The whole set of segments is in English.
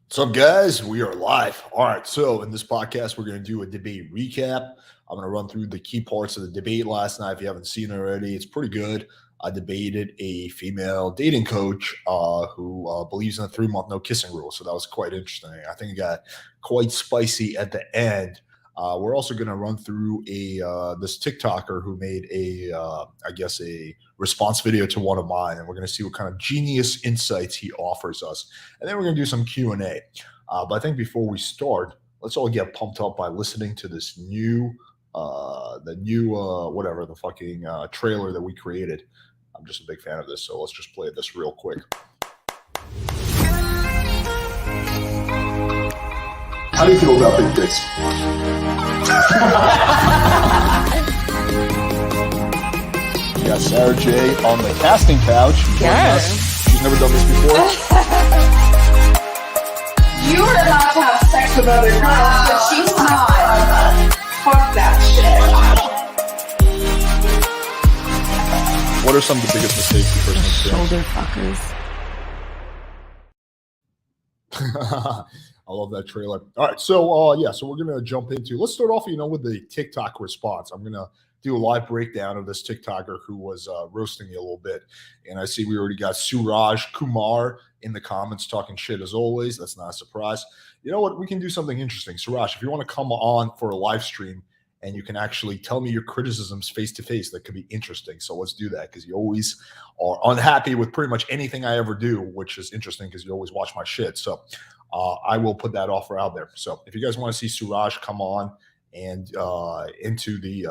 What's up, guys? We are live. All right. So, in this podcast, we're going to do a debate recap. I'm going to run through the key parts of the debate last night. If you haven't seen it already, it's pretty good. I debated a female dating coach who believes in a 3 month no kissing rule. So, that was quite interesting. I think it got quite spicy at the end. We're also going to run through this TikToker who made a response video to one of mine, and we're going to see what kind of genius insights he offers us, and then we're going to do some Q&A. But I think before we start, let's all get pumped up by listening to this whatever the fucking trailer that we created. I'm just a big fan of this, so let's just play this real quick. How do you feel about big dicks? We got Sarah J on the casting couch. Yes. She's never done this before. You are allowed to have sex with other girls, but she's not. Fuck that shit. What are some of the biggest mistakes you personally Shoulder fuckers. I love that trailer. All right, so we're gonna jump into. Let's start off, with the TikTok response. I'm gonna do a live breakdown of this TikToker who was roasting me a little bit, and I see we already got Suraj Kumar in the comments talking shit as always. That's not a surprise. You know what? We can do something interesting, Suraj. If you want to come on for a live stream and you can actually tell me your criticisms face to face, that could be interesting. So let's do that because you always are unhappy with pretty much anything I ever do, which is interesting because you always watch my shit. So. I will put that offer out there. So if you guys want to see Suraj come on and into the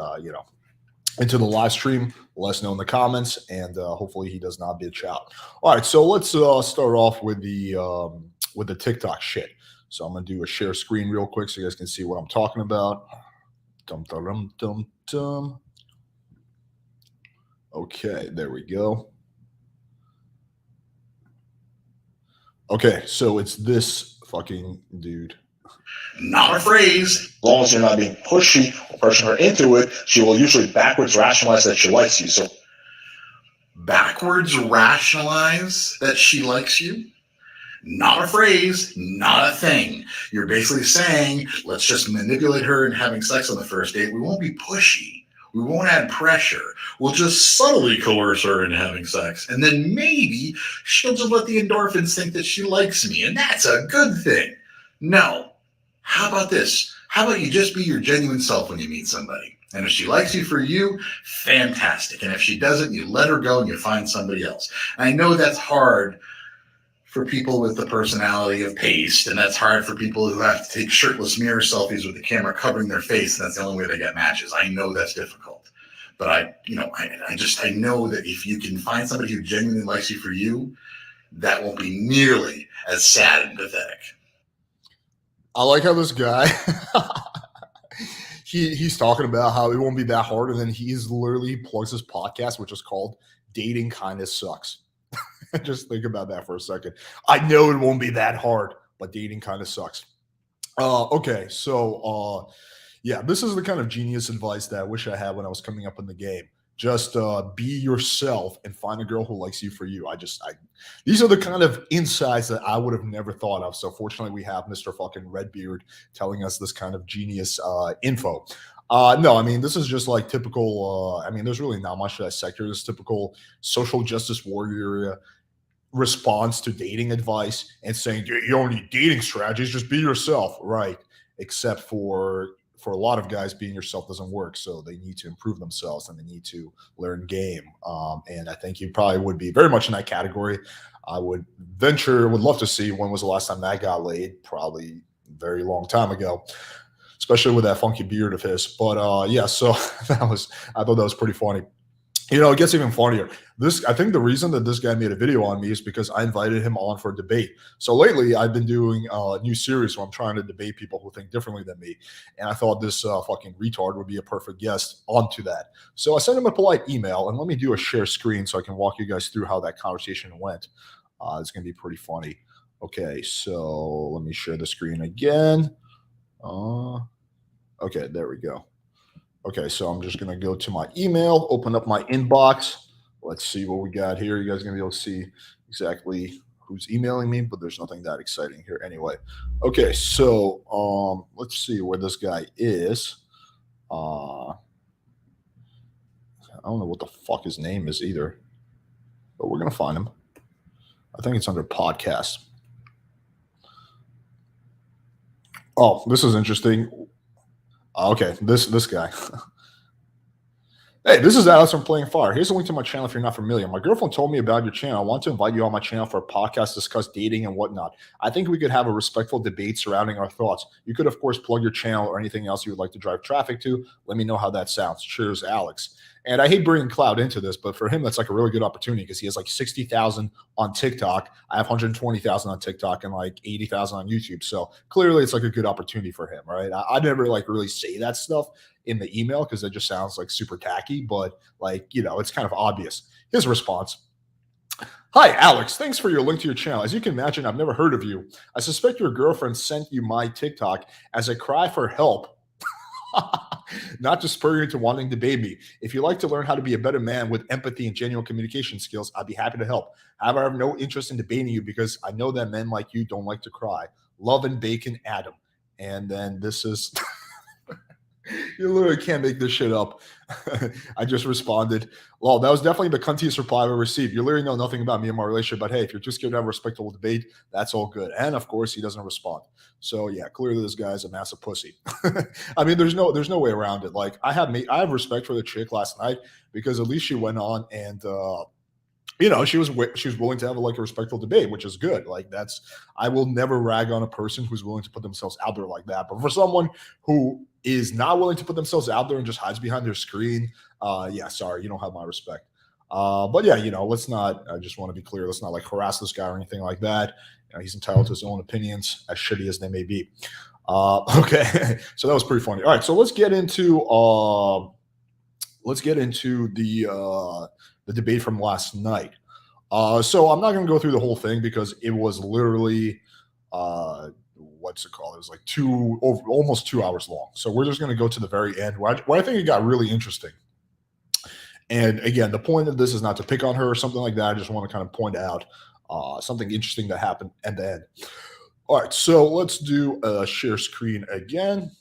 live stream, let us know in the comments, and hopefully he does not bitch out. All right, so let's start off with the TikTok shit. So I'm gonna do a share screen real quick so you guys can see what I'm talking about. Dum dum dum dum. Okay, there we go. Okay, so it's this fucking dude. Not a phrase. As long as you're not being pushy or pushing her into it, she will usually backwards rationalize that she likes you. So, backwards rationalize that she likes you? Not a phrase, not a thing. You're basically saying, let's just manipulate her and having sex on the first date. We won't be pushy. We won't add pressure. We'll just subtly coerce her into having sex. And then maybe she'll just let the endorphins think that she likes me. And that's a good thing. No. How about this? How about you just be your genuine self when you meet somebody? And if she likes you for you, fantastic. And if she doesn't, you let her go and you find somebody else. And I know that's hard for people with the personality of paste, and that's hard for people who have to take shirtless mirror selfies with the camera covering their face, and that's the only way they get matches. I know that's difficult, but I know that if you can find somebody who genuinely likes you for you, that won't be nearly as sad and pathetic. I like how this guy he's talking about how it won't be that hard, and then he plugs his podcast, which is called Dating Kinda Sucks. Just think about that for a second. I know it won't be that hard, but dating kind of sucks. Okay, so this is the kind of genius advice that I wish I had when I was coming up in the game. Just be yourself and find a girl who likes you for you. These are the kind of insights that I would have never thought of. So fortunately, we have Mr. fucking Redbeard telling us this kind of genius info. No, I mean, this is just like typical. There's really not much to dissect here. This typical social justice warrior response to dating advice and saying you don't need dating strategies, just be yourself, right? Except for a lot of guys, being yourself doesn't work, so they need to improve themselves and they need to learn game. And I think you probably would be very much in that category. I would love to see when was the last time that got laid. Probably a very long time ago, especially with that funky beard of his. But so I thought that was pretty funny. It gets even funnier. I think the reason that this guy made a video on me is because I invited him on for a debate. So lately, I've been doing a new series where I'm trying to debate people who think differently than me. And I thought this fucking retard would be a perfect guest onto that. So I sent him a polite email, and let me do a share screen so I can walk you guys through how that conversation went. It's going to be pretty funny. Okay, so let me share the screen again. Okay, there we go. Okay, so I'm just going to go to my email, open up my inbox. Let's see what we got here. You guys are going to be able to see exactly who's emailing me, but there's nothing that exciting here anyway. Okay, so let's see where this guy is. I don't know what the fuck his name is either, but we're gonna find him. I think it's under podcast. Oh, this is interesting. Okay, this guy. Hey, this is Alex from Playing Fire. Here's a link to my channel if you're not familiar. My girlfriend told me about your channel. I want to invite you on my channel for a podcast, discuss dating and whatnot. I think we could have a respectful debate surrounding our thoughts. You could, of course, plug your channel or anything else you would like to drive traffic to. Let me know how that sounds. Cheers, Alex. And I hate bringing Cloud into this, but for him, that's like a really good opportunity because he has like 60,000 on TikTok. I have 120,000 on TikTok and like 80,000 on YouTube. So clearly it's like a good opportunity for him, right? I never like really say that stuff in the email because it just sounds like super tacky, but like, you know, it's kind of obvious. His response: hi, Alex. Thanks for your link to your channel. As you can imagine, I've never heard of you. I suspect your girlfriend sent you my TikTok as a cry for help, not to spur you into wanting to debate me. If you like to learn how to be a better man with empathy and genuine communication skills, I'd be happy to help. However, I have no interest in debating you because I know that men like you don't like to cry. Love and bacon, Adam. And then this is... You literally can't make this shit up. I just responded, well, that was definitely the cuntiest reply I received. You literally know nothing about me and my relationship, but hey, if you're just scared to have a respectable debate, that's all good. And of course, he doesn't respond. So yeah, clearly this guy's a massive pussy. I mean, there's no way around it. Like I have respect for the chick last night because at least she went on and you know, she was willing to have like a respectful debate, which is good. Like I will never rag on a person who's willing to put themselves out there like that. But for someone who is not willing to put themselves out there and just hides behind their screen, yeah, sorry, you don't have my respect. But yeah, you know, I just want to be clear, let's not like harass this guy or anything like that. You know, he's entitled to his own opinions, as shitty as they may be. Okay, so that was pretty funny. All right, so let's get into the debate from last night. So I'm not going to go through the whole thing because it was literally, what's it called? It was like almost 2 hours long. So we're just going to go to the very end where I think it got really interesting. And again, the point of this is not to pick on her or something like that. I just want to kind of point out something interesting that happened at the end. All right, so let's do a share screen again.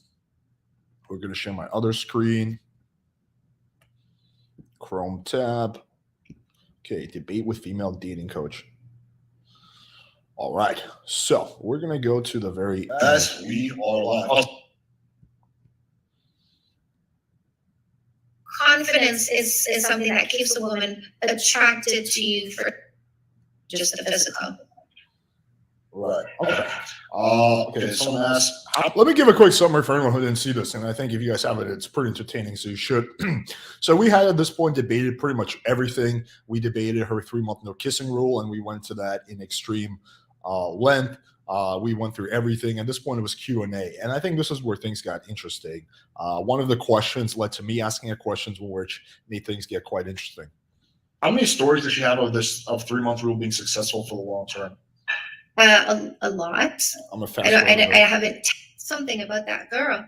We're going to share my other screen. Chrome tab. Okay, debate with female dating coach. All right, so we're going to go to the very As we are live. Confidence is something that keeps a woman attracted to you for just the physical. Right. Okay. Okay. Someone asked. Let me give a quick summary for anyone who didn't see this, and I think if you guys have it, it's pretty entertaining, so you should. So we had at this point debated pretty much everything. We debated her 3-month no kissing rule, and we went to that in extreme length. We went through everything. At this point, it was Q&A, and I think this is where things got interesting. One of the questions led to me asking a question, which made things get quite interesting. How many stories does she have of 3-month rule being successful for the long term? A lot. I'm a fast I haven't something about that girl,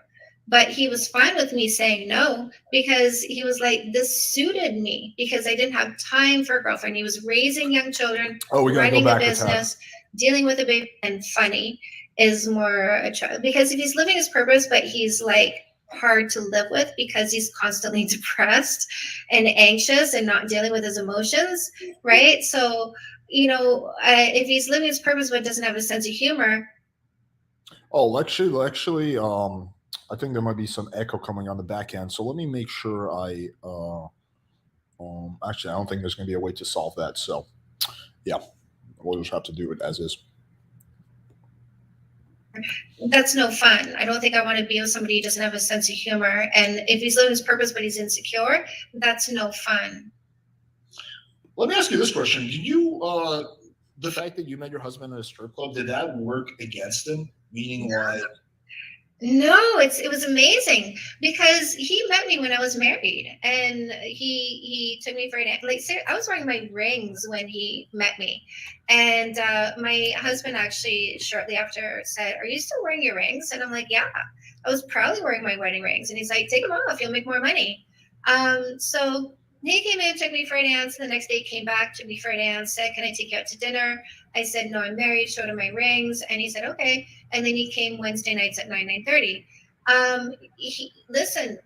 but he was fine with me saying no because he was like, this suited me because I didn't have time for a girlfriend. He was raising young children, running a business, dealing with a baby, and funny is more a child because if he's living his purpose, but he's like hard to live with because he's constantly depressed and anxious and not dealing with his emotions, right? So you know, if he's living his purpose but doesn't have a sense of humor. Oh, actually, I think there might be some echo coming on the back end. So let me make sure actually, I don't think there's going to be a way to solve that. So, yeah, we'll just have to do it as is. That's no fun. I don't think I want to be with somebody who doesn't have a sense of humor. And if he's living his purpose but he's insecure, that's no fun. Let me ask you this question. Did you, the fact that you met your husband at a strip club, did that work against him? Meaning like... No, it was amazing because he met me when I was married and he took me for an, like, I was wearing my rings when he met me. And my husband actually shortly after said, are you still wearing your rings? And I'm like, yeah, I was proudly wearing my wedding rings. And he's like, take them off, you'll make more money. So he came in, took me for a dance. The next day came back, took me for a dance, said, can I take you out to dinner? I said, no, I'm married, showed him my rings. And he said, okay. And then he came Wednesday nights at 9:30. Listen,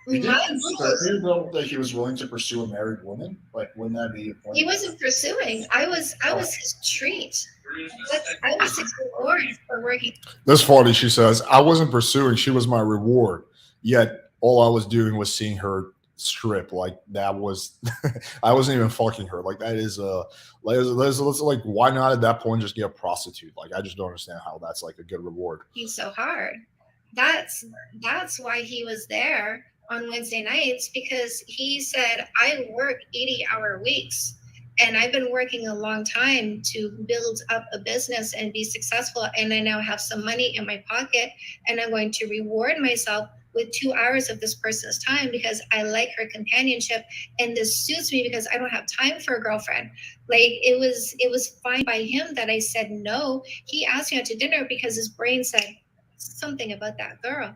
He did my say though that he was willing to pursue a married woman. Like, wouldn't that be a point? he wasn't pursuing. I was his treat. I was his reward for working. That's funny. She says, I wasn't pursuing. She was my reward. Yet all I was doing was seeing her strip. Like, that was, I wasn't even fucking her. Like, that is, like, why not at that point just get a prostitute? Like, I just don't understand how that's like a good reward. He's so hard. That's why he was there on Wednesday nights, because he said, I work 80-hour weeks. And I've been working a long time to build up a business and be successful. And I now have some money in my pocket, and I'm going to reward myself with 2 hours of this person's time because I like her companionship. And this suits me because I don't have time for a girlfriend. Like, it was fine by him that I said no. He asked me out to dinner because his brain said something about that girl.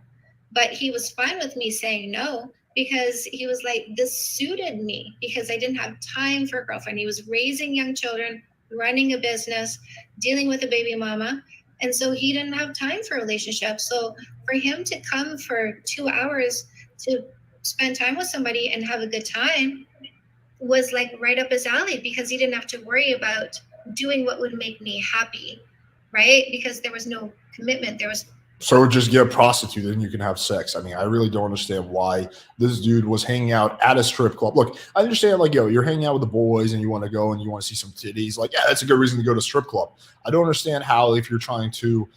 But he was fine with me saying no, because he was like, this suited me because I didn't have time for a girlfriend. He was raising young children, running a business, dealing with a baby mama. And so he didn't have time for a relationship. So for him to come for 2 hours to spend time with somebody and have a good time was like right up his alley, because he didn't have to worry about doing what would make me happy, right? Because there was no commitment. There was So just get a prostitute and you can have sex. I mean, I really don't understand why this dude was hanging out at a strip club. Look, I understand, like, yo, you're hanging out with the boys and you want to go and you want to see some titties. Like, yeah, that's a good reason to go to a strip club. I don't understand how, if you're trying to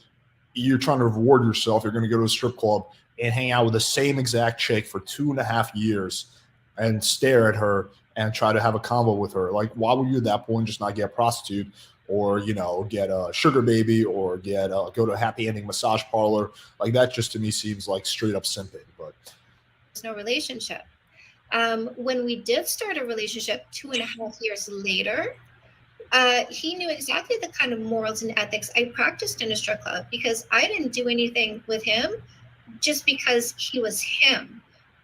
reward yourself, you're going to go to a strip club and hang out with the same exact chick for 2.5 years and stare at her and try to have a convo with her. Like, why would you at that point just not get a prostitute? Or, you know, get a sugar baby, or go to a happy ending massage parlor. Like, that just to me seems like straight up simping. But there's no relationship. When we did start a relationship 2.5 years later, he knew exactly the kind of morals and ethics I practiced in a strip club, because I didn't do anything with him just because he was him.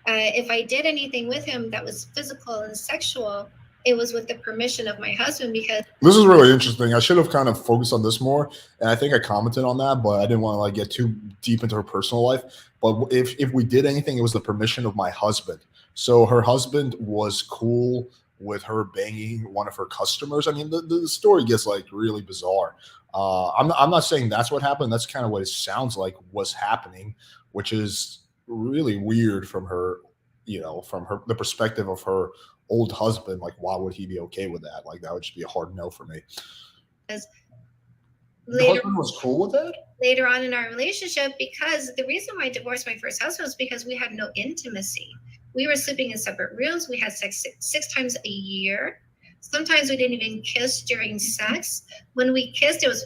If I did anything with him that was physical and sexual, it was with the permission of my husband. Because this is really interesting. I should have kind of focused on this more, and I think I commented on that, but I didn't want to like get too deep into her personal life. But if we did anything, it was the permission of my husband. So her husband was cool with her banging one of her customers. I mean, the story gets like really bizarre. I'm not saying that's what happened. That's kind of what it sounds like was happening, which is really weird from her, the perspective of her old husband. Like, why would he be okay with that? Like, that would just be a hard no for me. The husband was cool with that? Later on in our relationship, because the reason why I divorced my first husband was because we had no intimacy. We were sleeping in separate rooms. We had sex six times a year. Sometimes we didn't even kiss during sex. When we kissed, it was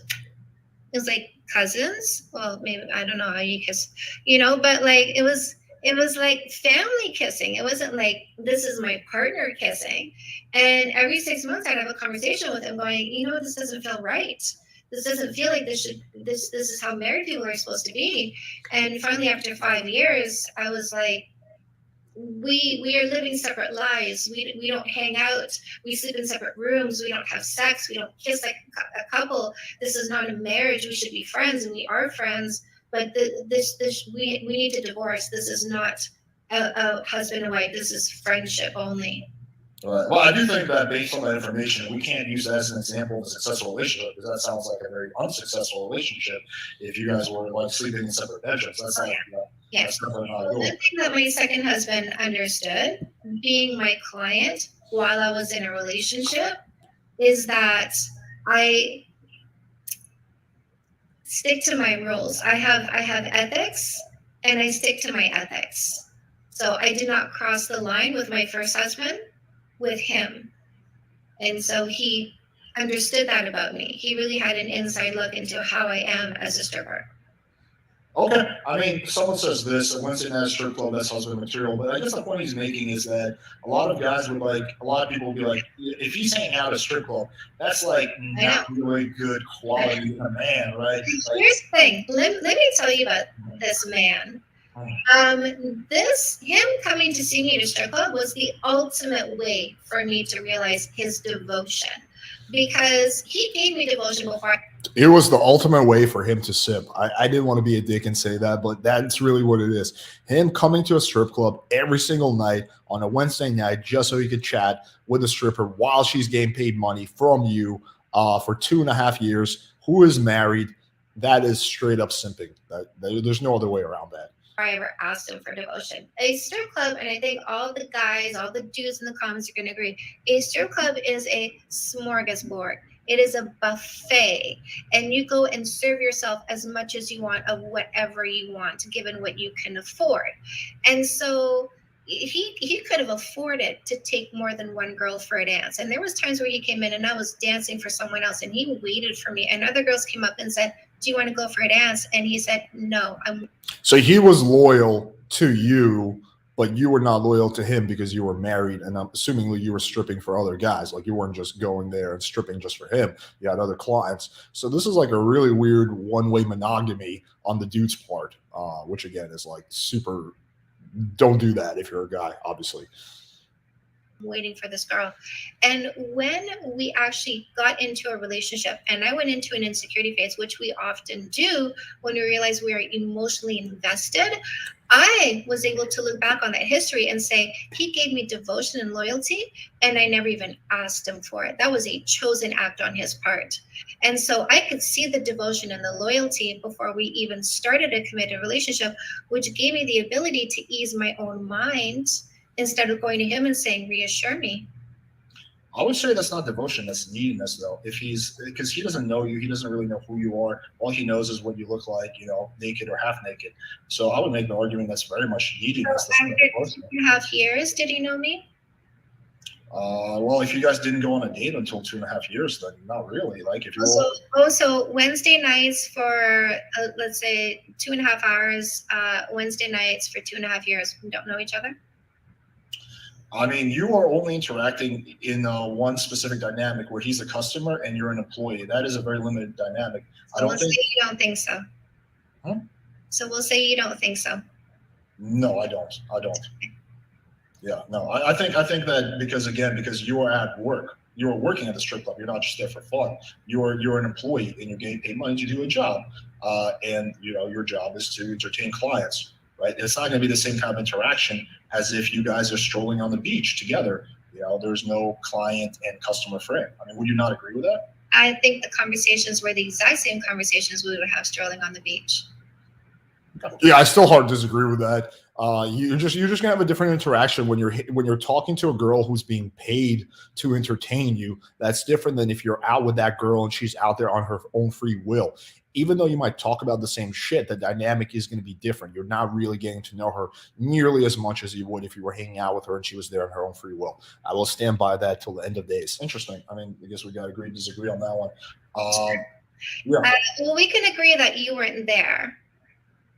like cousins. Well, maybe, I don't know how you kiss, but like it was like family kissing. It wasn't like, this is my partner kissing. And every 6 months I'd have a conversation with him going, this doesn't feel right. This doesn't feel like this is how married people are supposed to be. And finally, after 5 years, I was like, we are living separate lives. We don't hang out. We sleep in separate rooms. We don't have sex. We don't kiss like a couple. This is not a marriage. We should be friends, and we are friends. But we need to divorce. This is not a husband and wife. This is friendship only. Right. Well, I do think that based on that information, we can't use that as an example of a successful relationship, because that sounds like a very unsuccessful relationship. If you guys were like sleeping in separate bedrooms, that's not. Yes. One thing that my second husband understood, being my client while I was in a relationship, is that I stick to my rules. I have ethics, and I stick to my ethics. So I did not cross the line with my first husband with him. And so he understood that about me. He really had an inside look into how I am as a stripper. Okay. I mean, someone says this, and Wednesday night strip club, that's husband material. But I guess the point he's making is that a lot of people would be like, if he's hanging out at a strip club, that's like not really good quality in a man, right? Here's the thing. Let me tell you about this man. Him coming to see me at a strip club was the ultimate way for me to realize his devotion. because he gave me devotion before. It was the ultimate way for him to simp. I didn't want to be a dick and say that, but that's really what it is. Him coming to a strip club every single night on a Wednesday night just so he could chat with a stripper while she's getting paid money from you for 2.5 years, who is married. That is straight up simping. There's no other way around that. I ever asked him for devotion. A strip club, and I think all the guys, all the dudes in the comments are going to agree, a strip club is a smorgasbord. It is a buffet, and you go and serve yourself as much as you want of whatever you want, given what you can afford. And so he could have afforded to take more than one girl for a dance. And there was times where he came in and I was dancing for someone else, and he waited for me. And other girls came up and said, "Do you want to go for a dance?" And he said, "No, I'm." So he was loyal to you, but you were not loyal to him because you were married, and I'm assuming you were stripping for other guys. Like you weren't just going there and stripping just for him. You had other clients. So this is like a really weird one-way monogamy on the dude's part, which again is like super. Don't do that if you're a guy, obviously. Waiting for this girl. And when we actually got into a relationship and I went into an insecurity phase, which we often do when we realize we are emotionally invested, I was able to look back on that history and say, he gave me devotion and loyalty, and I never even asked him for it. That was a chosen act on his part. And so I could see the devotion and the loyalty before we even started a committed relationship, which gave me the ability to ease my own mind instead of going to him and saying, reassure me. I would say that's not devotion, that's neediness, though. Because he doesn't know you, he doesn't really know who you are. All he knows is what you look like, naked or half naked. So I would make the argument that's very much neediness. So after 2.5 years, did he know me? Well, if you guys didn't go on a date until 2.5 years, then not really. Like if you So Wednesday nights for let's say 2.5 hours, Wednesday nights for 2.5 years, we don't know each other. I mean, you are only interacting in one specific dynamic where he's a customer and you're an employee. That is a very limited dynamic. So we'll say you don't think so. Huh? So we'll say you don't think so. No, I don't. Yeah, no, I think that because you are at work, you are working at the strip club. You're not just there for fun. You're an employee and you're getting paid money to do a job, and your job is to entertain clients. Right? It's not going to be the same kind of interaction as if you guys are strolling on the beach together. There's no client and customer frame. I mean, would you not agree with that? I think the conversations were the exact same conversations we would have strolling on the beach. Yeah, I still hard disagree with that. You're just gonna have a different interaction when you're talking to a girl who's being paid to entertain you. That's different than if you're out with that girl and she's out there on her own free will. Even though you might talk about the same shit, the dynamic is going to be different. You're not really getting to know her nearly as much as you would if you were hanging out with her and she was there on her own free will. I will stand by that till the end of days. Interesting. I mean, I guess we got to agree to disagree on that one. Yeah. Well, we can agree that you weren't there.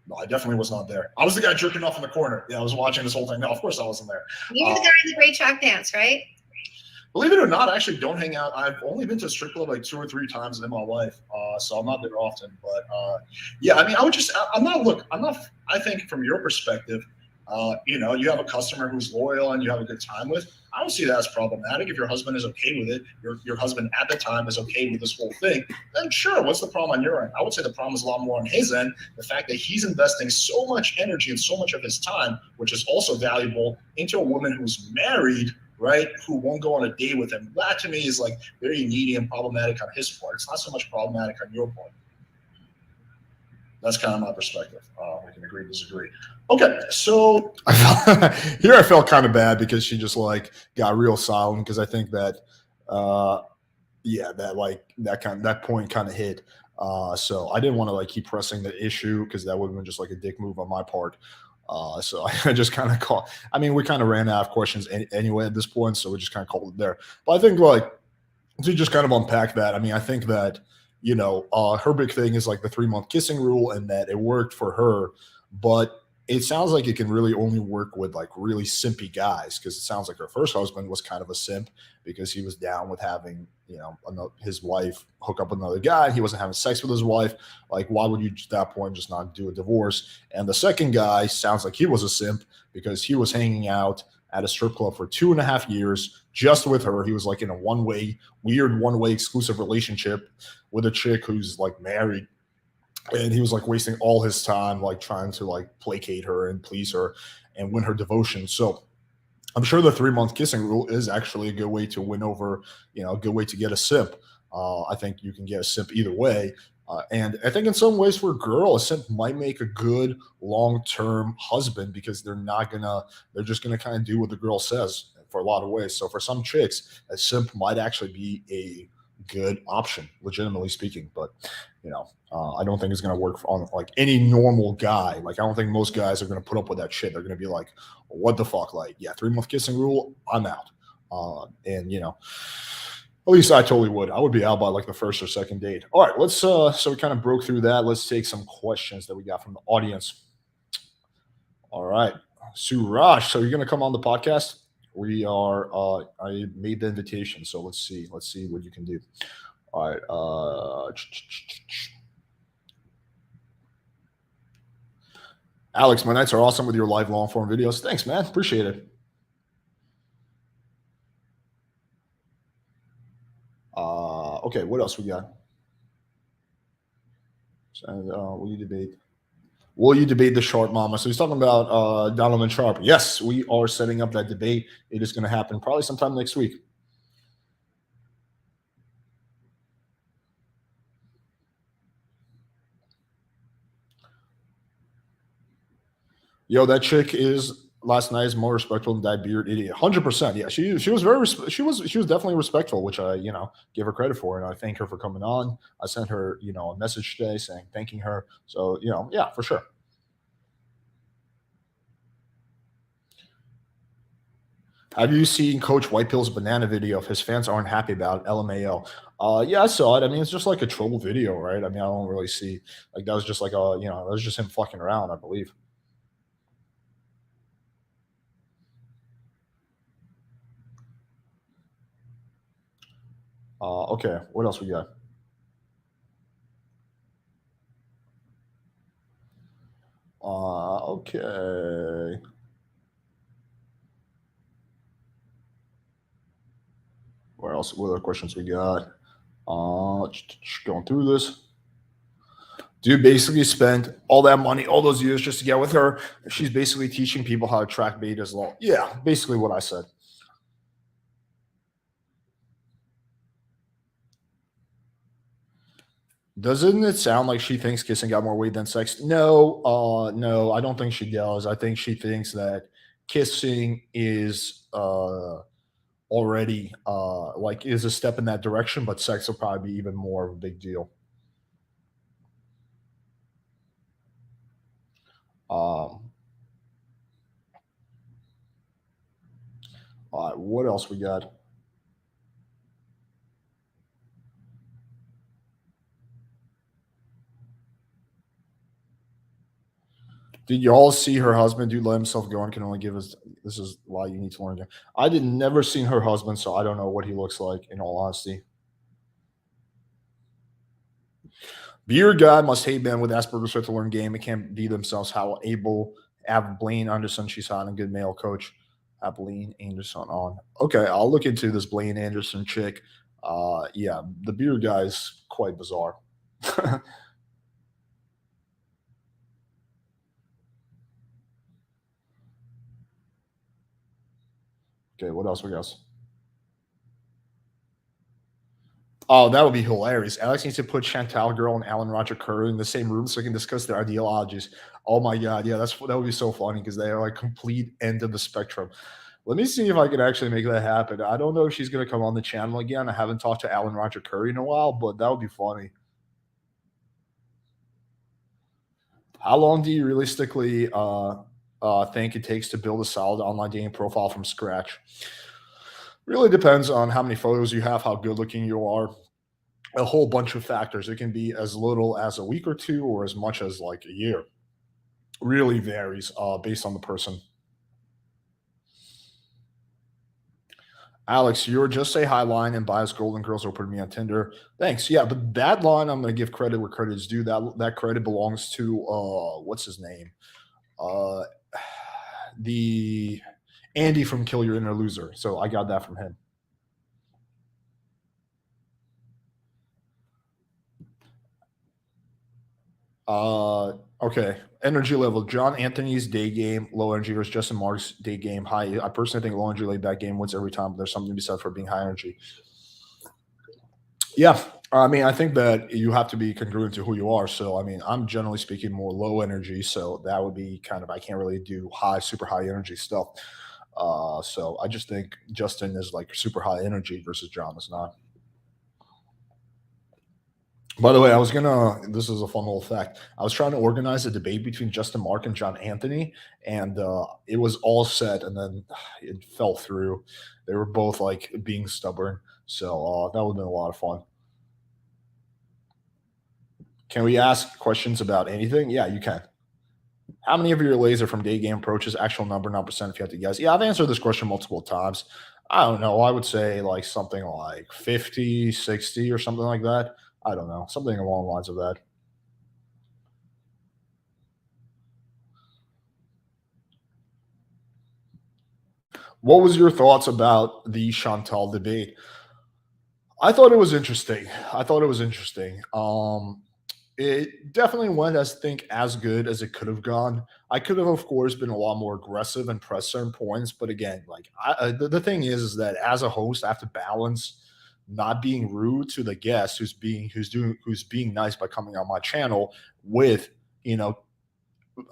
No, I definitely was not there. I was the guy jerking off in the corner. Yeah, I was watching this whole thing. No, of course I wasn't there. You were the guy in the great track dance, right? Believe it or not, I actually don't hang out. I've only been to a strip club like 2 or 3 times in my life, so I'm not there often. But yeah, I mean, I think from your perspective, you have a customer who's loyal and you have a good time with. I don't see that as problematic. If your husband is okay with it, your husband at the time is okay with this whole thing, then sure, what's the problem on your end? I would say the problem is a lot more on his end. The fact that he's investing so much energy and so much of his time, which is also valuable, into a woman who's married, right, who won't go on a date with him. That to me is like very needy and problematic on his part. It's not so much problematic on your part. That's kind of my perspective. We can agree, disagree. Okay, so I felt kind of bad because she just like got real silent because I think that, that point kind of hit. So I didn't want to like keep pressing the issue because that would have been just like a dick move on my part. So I just kind of we kind of ran out of questions anyway at this point, so we just kind of called it there. But I think like to just kind of unpack that, I mean, I think that, her big thing is like the 3-month kissing rule and that it worked for her, but it sounds like it can really only work with like really simpy guys because it sounds like her first husband was kind of a simp because he was down with having, his wife hook up with another guy. He wasn't having sex with his wife. Like, why would you at that point just not do a divorce? And the second guy sounds like he was a simp because he was hanging out at a strip club for 2.5 years just with her. He was like in a weird one-way exclusive relationship with a chick who's like married. And he was like wasting all his time like trying to like placate her and please her and win her devotion. So I'm sure the 3-month kissing rule is actually a good way to win over, a good way to get a simp. I think you can get a simp either way. And I think in some ways for a girl, a simp might make a good long-term husband because they're just gonna kind of do what the girl says for a lot of ways. So for some chicks, a simp might actually be a good option, legitimately speaking. But I don't think it's gonna work on like any normal guy. Like I don't think most guys are gonna put up with that shit. They're gonna be like, what the fuck? Like, yeah, 3-month kissing rule, I'm out. And at least I totally would. I would be out by like the first or second date. All right, let's so we kind of broke through that. Let's take some questions that we got from the audience. All right. Suraj, so you're gonna come on the podcast? We are I made the invitation, so let's see what you can do. All right. Alex, my nights are awesome with your live long form videos. Thanks, man. Appreciate it. Okay, what else we got? Will you debate the Sharp Mama? So he's talking about Donovan Sharp. Yes, we are setting up that debate. It is going to happen probably sometime next week. Yo, that chick is last night is more respectful than that beard idiot. 100%. Yeah, she was she was definitely respectful, which I give her credit for, and I thank her for coming on. I sent her a message today saying thanking her. So yeah, for sure. Have you seen Coach Whitepill's banana video? If his fans aren't happy about it, LMAO. Yeah, I saw it. I mean, it's just like a troll video, right? I mean, I don't really see like that was just like that was just him fucking around, I believe. Okay, what else we got? Okay. Where else? What other questions we got? Going through this. Dude basically spent all that money, all those years just to get with her. She's basically teaching people how to track bait as well. Yeah, basically what I said. Doesn't it sound like she thinks kissing got more weight than sex? No, no, I don't think she does. I think she thinks that kissing is already is a step in that direction, but sex will probably be even more of a big deal. All right, what else we got? Did you all see her husband? Dude let himself go and can only give us. This is why you need to learn again. I did never seen her husband, so I don't know what he looks like. In all honesty, beard guy must hate men with Asperger's to learn game. It can't be themselves. How able have Blaine Anderson? She's hot and good male coach. Blaine Anderson on. Okay, I'll look into this Blaine Anderson chick. Yeah, the beard guy is quite bizarre. Okay, what else we got? Oh, that would be hilarious. Alex needs to put Chantal girl and Alan Roger Curry in the same room so they can discuss their ideologies. Oh my god, yeah, that would be so funny because they are like complete end of the spectrum. Let me see if I can actually make that happen. I don't know if she's gonna come on the channel again. I haven't talked to Alan Roger Curry in a while, but that would be funny. How long do you realistically think it takes to build a solid online dating profile from scratch? Really depends on how many photos you have, how good looking you are, a whole bunch of factors. It can be as little as a week or two or as much as like a year. Really varies based on the person. Alex, you're just say hi line and bias golden girls will put me on Tinder. Thanks. Yeah, but that line I'm gonna give credit where credit is due. That credit belongs to what's his name? The Andy from Kill Your Inner Loser. So I got that from him. Okay. Energy level. John Anthony's day game, low energy versus Justin Marks' day game, high. I personally think low energy laid back game wins every time, but there's something to be said for being high energy. Yeah. I mean, I think that you have to be congruent to who you are. So, I mean, I'm generally speaking more low energy. So that would be kind of, I can't really do super high energy stuff. So I just think Justin is like super high energy versus John is not. By the way, this is a fun little fact. I was trying to organize a debate between Justin Mark and John Anthony, and it was all set, and then it fell through. They were both like being stubborn. So that would have been a lot of fun. Can we ask questions about anything? Yeah, you can. How many of your laser from day game approaches? Actual number, not percent if you have to guess. Yeah, I've answered this question multiple times. I don't know. I would say like something like 50, 60 or something like that. I don't know. Something along the lines of that. What was your thoughts about the Chantal debate? I thought it was interesting. It definitely went as good as it could have gone. I could have, of course, been a lot more aggressive and pressed certain points, but again, like the thing is that as a host, I have to balance not being rude to the guest who's being nice by coming on my channel with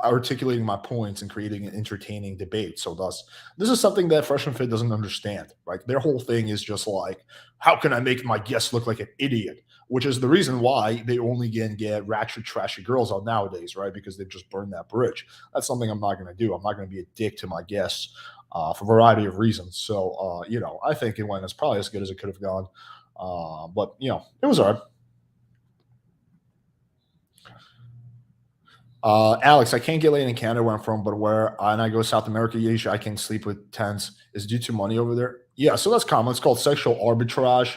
articulating my points and creating an entertaining debate. So thus, this is something that Fresh and Fit doesn't understand. Right, their whole thing is just like, how can I make my guest look like an idiot? Which is the reason why they only get ratchet, trashy girls on nowadays, right? Because they've just burned that bridge. That's something I'm not going to do. I'm not going to be a dick to my guests for a variety of reasons. So, I think it went as probably as good as it could have gone. But, it was all right. Alex, I can't get laid in Canada where I'm from, but and I go to South America, Asia, I can sleep with tens. Is it due to money over there? Yeah, so that's common. It's called sexual arbitrage.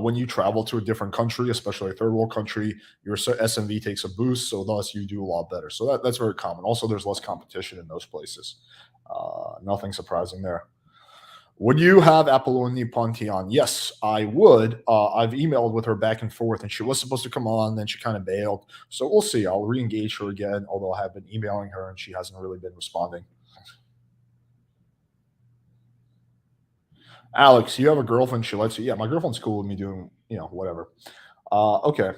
When you travel to a different country, especially a third world country, your SMV takes a boost, so thus you do a lot better. So that's very common. Also, there's less competition in those places. Nothing surprising there. Would you have Apolloni Ponti on? Yes, I would. I've emailed with her back and forth, and she was supposed to come on, then she kind of bailed. So we'll see. I'll re-engage her again, although I have been emailing her, and she hasn't really been responding. Alex, you have a girlfriend. She lets you. Yeah, my girlfriend's cool with me doing, whatever. Okay.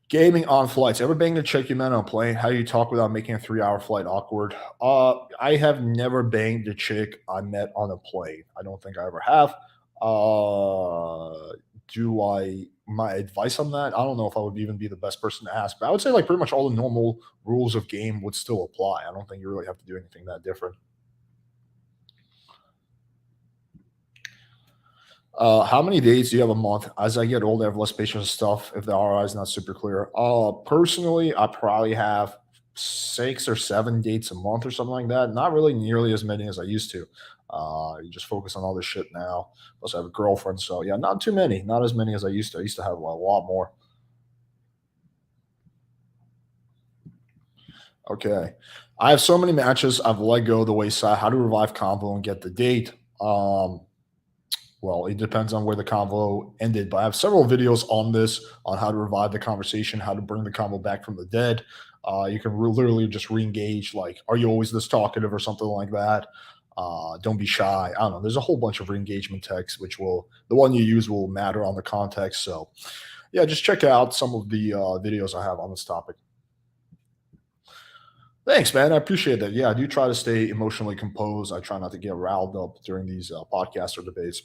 Gaming on flights. Ever banged a chick you met on a plane? How do you talk without making a 3-hour flight awkward? I have never banged a chick I met on a plane. I don't think I ever have. My advice on that? I don't know if I would even be the best person to ask, but I would say like pretty much all the normal rules of game would still apply. I don't think you really have to do anything that different. How many days do you have a month? As I get older, I have less patience with stuff if the ROI is not super clear. Personally, I probably have 6 or 7 dates a month or something like that. Not really nearly as many as I used to. You just focus on all this shit now. Plus, I have a girlfriend, so yeah, not too many. Not as many as I used to. I used to have a lot more. Okay. I have so many matches. I've let go of the wayside. How to revive convo and get the date? Well, it depends on where the convo ended, but I have several videos on this, on how to revive the conversation, how to bring the convo back from the dead. You can literally just re-engage, like, are you always this talkative or something like that? Don't be shy. I don't know. There's a whole bunch of re-engagement texts, the one you use will matter on the context. So, yeah, just check out some of the videos I have on this topic. Thanks, man. I appreciate that. Yeah, I do try to stay emotionally composed. I try not to get riled up during these podcasts or debates.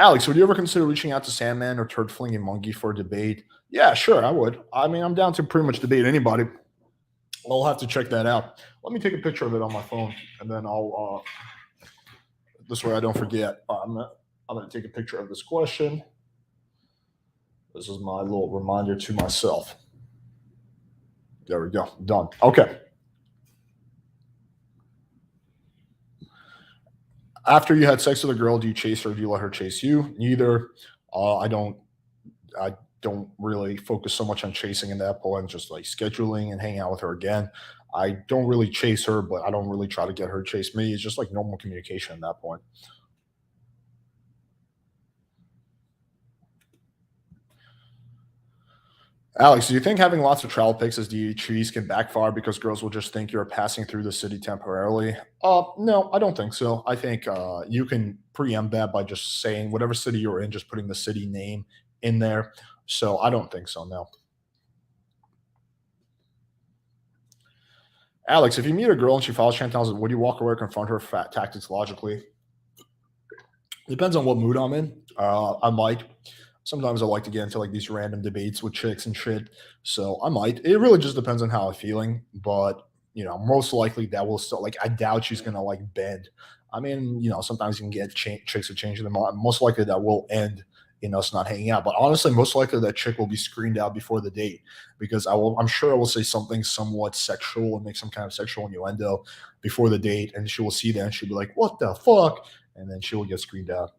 Alex, would you ever consider reaching out to Sandman or Turd Flinging Monkey for a debate? Yeah, sure, I would. I mean, I'm down to pretty much debate anybody. I'll have to check that out. Let me take a picture of it on my phone, and then I'll this way I don't forget. I'm going to take a picture of this question. This is my little reminder to myself. There we go. Done. Okay. After you had sex with a girl, do you chase her or do you let her chase you? Neither. I don't really focus so much on chasing in that point, just like scheduling and hanging out with her again. I don't really chase her, but I don't really try to get her to chase me. It's just like normal communication at that point. Alex, do you think having lots of travel pics as DHEs can backfire because girls will just think you're passing through the city temporarily? No, I don't think so. I think you can preempt that by just saying whatever city you're in, just putting the city name in there. So I don't think so. No. Alex, if you meet a girl and she follows Chantal's, would you walk away or confront her fat tactics logically? Depends on what mood I'm in. I might. Sometimes I like to get into like these random debates with chicks and shit. So I might. It really just depends on how I'm feeling. But most likely that will still like. I doubt she's gonna like bend. I mean, sometimes you can get chicks to change their mind. Most likely that will end in us not hanging out. But honestly, most likely that chick will be screened out before the date because I'm sure I will say something somewhat sexual and make some kind of sexual innuendo before the date, and she will see that and she'll be like, "What the fuck?" And then she will get screened out.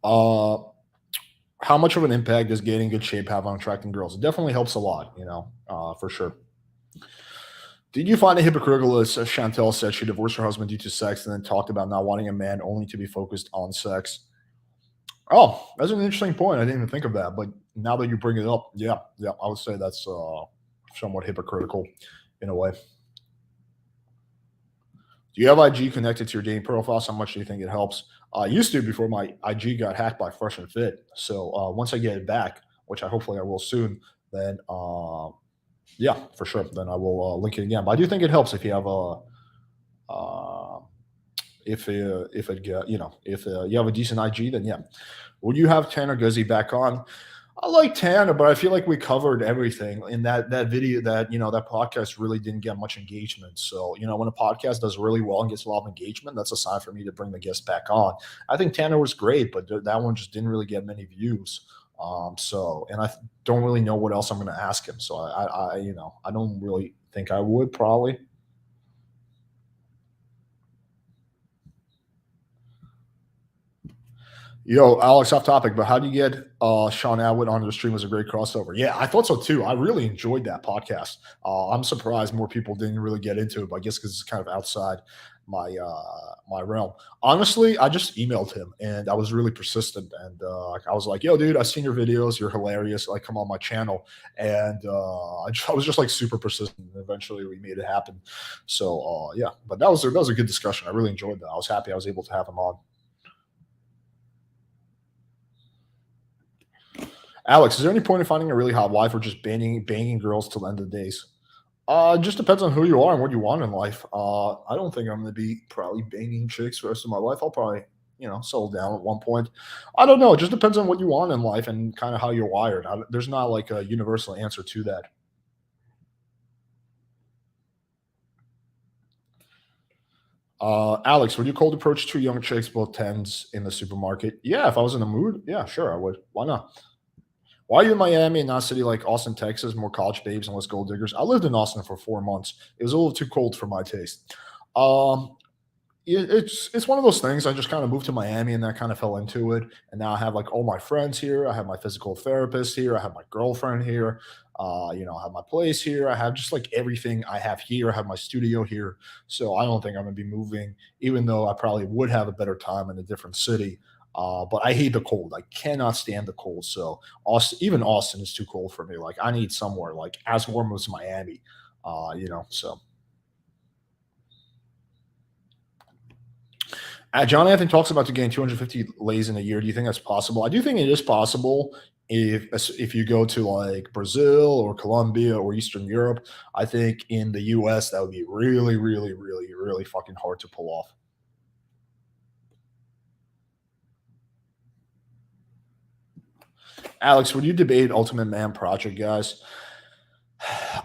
Uh, how much of an impact does getting in good shape have on attracting girls? It definitely helps a lot, for sure. Did you find it hypocritical as Chantal said she divorced her husband due to sex and then talked about not wanting a man only to be focused on sex? Oh, that's an interesting point. I didn't even think of that, but now that you bring it up, yeah, yeah, I would say that's somewhat hypocritical in a way. Do you have IG connected to your dating profiles? How much do you think it helps? I used to before my IG got hacked by Fresh and Fit. So once I get it back, which I hopefully I will soon, then yeah, for sure. Then I will link it again. But I do think it helps if you have a uh, if it get if you have a decent IG, then yeah. Would you have Tanner Guzzi back on? I like Tanner, but I feel like we covered everything in that video. That podcast really didn't get much engagement. So when a podcast does really well and gets a lot of engagement, that's a sign for me to bring the guest back on. I think Tanner was great, but that one just didn't really get many views. And I don't really know what else I'm going to ask him. So I don't really think I would probably. Yo, Alex, off topic, but how do you get Sean Atwood onto the stream as a great crossover? Yeah, I thought so too. I really enjoyed that podcast. I'm surprised more people didn't really get into it, but I guess because it's kind of outside my realm. Honestly, I just emailed him and I was really persistent, and I was like, "Yo, dude, I've seen your videos. You're hilarious. Like, come on my channel." And I was just like super persistent. And eventually, we made it happen. So yeah, but that was a good discussion. I really enjoyed that. I was happy I was able to have him on. Alex, is there any point in finding a really hot wife or just banging girls till the end of the days? It just depends on who you are and what you want in life. I don't think I'm going to be probably banging chicks for the rest of my life. I'll probably, settle down at one point. I don't know. It just depends on what you want in life and kind of how you're wired. There's not like a universal answer to that. Alex, would you cold approach two young chicks, both tens, in the supermarket? Yeah, if I was in the mood, yeah, sure, I would. Why not? Why are you in Miami and not a city like Austin, Texas, more college babes and less gold diggers? I lived in Austin for 4 months. It was a little too cold for my taste. Um, it's one of those things. I just kind of moved to Miami and that kind of fell into it. And now I have like all my friends here. I have my physical therapist here. I have my girlfriend here. I have my place here. I have just like everything I have here. I have my studio here. So I don't think I'm gonna be moving, even though I probably would have a better time in a different city. But I hate the cold. I cannot stand the cold. So even Austin is too cold for me. Like I need somewhere like as warm as Miami. So John Anthony talks about to gain 250 lays in a year. Do you think that's possible? I do think it is possible if you go to like Brazil or Colombia or Eastern Europe. I think in the US that would be really, really, really, really fucking hard to pull off. Alex, would you debate Ultimate Man Project, guys?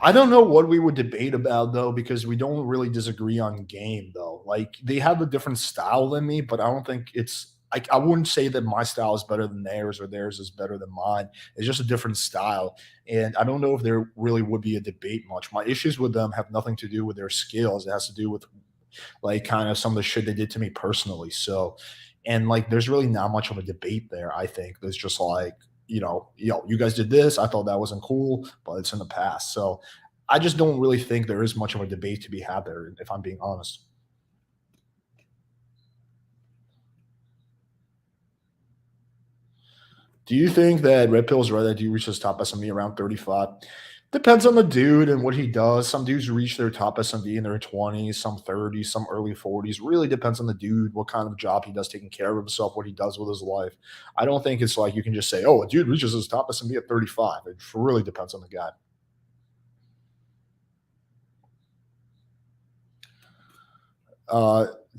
I don't know what we would debate about though, because we don't really disagree on game though. Like they have a different style than me, but I don't think it's like I wouldn't say that my style is better than theirs or theirs is better than mine. It's just a different style. And I don't know if there really would be a debate much. My issues with them have nothing to do with their skills. It has to do with like kind of some of the shit they did to me personally. So and like there's really not much of a debate there, I think. There's just like you guys did this. I thought that wasn't cool, but it's in the past. So I just don't really think there is much of a debate to be had there, if I'm being honest. Do you think that Red Pill's right that dude reaches top SMV around 35? Depends on the dude and what he does. Some dudes reach their top SMV in their 20s, some 30s, some early 40s. Really depends on the dude, what kind of job he does, taking care of himself, what he does with his life. I don't think it's like you can just say, oh, a dude reaches his top SMV at 35. It really depends on the guy.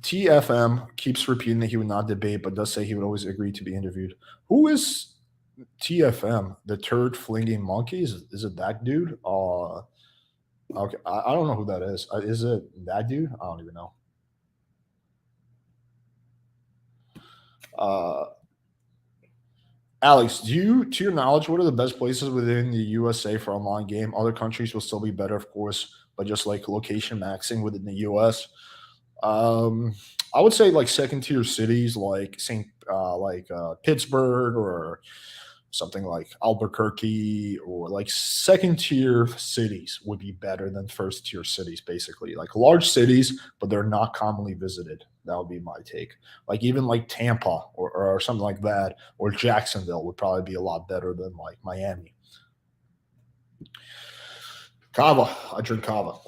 TFM keeps repeating that he would not debate, but does say he would always agree to be interviewed. Who is TFM? The turd flinging monkeys? Is it that dude? Okay, I don't know who that is. Is it that dude? I don't even know. Alex, to your knowledge, what are the best places within the USA for online game? Other countries will still be better, of course, but just like location maxing within the US. I would say like second tier cities like Pittsburgh or something like Albuquerque, or like second tier cities would be better than first tier cities, basically. Like large cities, but they're not commonly visited. That would be my take. Like even like Tampa or something like that, or Jacksonville would probably be a lot better than like Miami. Kava. I drink kava.